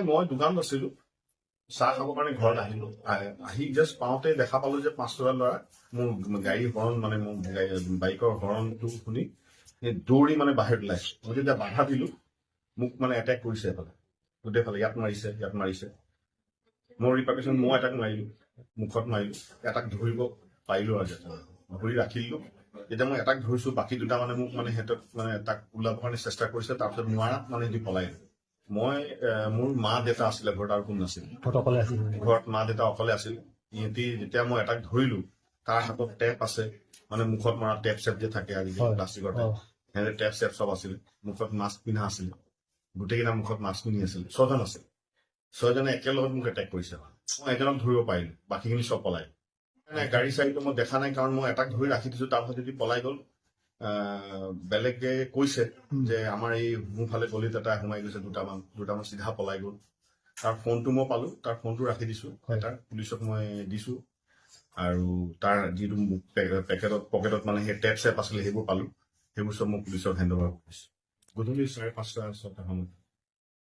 মই দোকানত আছিলো, চাহ খাবৰ কাৰণে ঘৰত আহিলো। আহি জাষ্ট পাওঁতে দেখা পালো যে 5 ল'ৰা মোৰ গাড়ীৰ হৰণ মানে মোৰ বাইকৰ হৰণটো শুনি দৌৰি মানে বাহিৰত ওলাইছো। মই যেতিয়া বাধা দিলো, মোক মানে এটেক কৰিছে এফালে, গোটেইফালে ইয়াত মাৰিছে। মোৰ ৰিপাৰ্কেশ্যন মই এটাক মাৰিলো, মুখত মাৰিলো, এটাক ধৰিব পাৰিলো আৰু ধৰি ৰাখিলো। যেতিয়া মই এটাক ধৰিছো, বাকী দুটা মানে মোক মানে সিহঁতক মানে তাক ওলাবৰ কাৰণে চেষ্টা কৰিছে। তাৰপিছত নোৱাৰাত মানে সিহঁতি পলাই গ'ল। মই মোৰ মা দেউতা আছিলে ঘৰত, আৰু কোন নাছিল ঘৰত। মা দেউতা অকলে আছিল। ইহঁতি যেতিয়া মই এটাক ধৰিলো, তাৰ হাতত টেপ আছে, মানে মুখত মৰা টেপ চেপ যে থাকে আজিকালি প্লাষ্টিকৰ টেপ, সিহঁতে টেপ চেপ চব আছিলে। মুখত মাস্ক পিন্ধা আছিলে, গোটেইকেইটা মুখত মাস্ক পিন্ধি আছিল। 6জন আছিল, 6জনে একেলগত মোক এটেক কৰিছে। মই এজনক ধৰিব পাৰিলো, বাকীখিনি চব পলাই গাড়ী চাড়ীটো মই দেখা নাই, কাৰণ মই এটাক ধৰি ৰাখি দিছো। তাৰপিছত যদি পলাই গ'ল, বেলেগে কৈছে যে আমাৰ এই মোৰ ফালে গলিত এটা সোমাই গৈছে, দুটামান চিধা পলাই গ'ল। তাৰ ফোনটো মই পালো, তাৰ ফোনটো ৰাখি দিছো, এটা পুলিচক মই দিছো। আৰু তাৰ যিটো পকেটত মানে সেই টেপ চেপ আছিলে, সেইবোৰ পালো। সেইবোৰ চব মই পুলিচক হেণ্ড অভাৰ কৰিছো গধূলি 5:30-6টা সময়ত।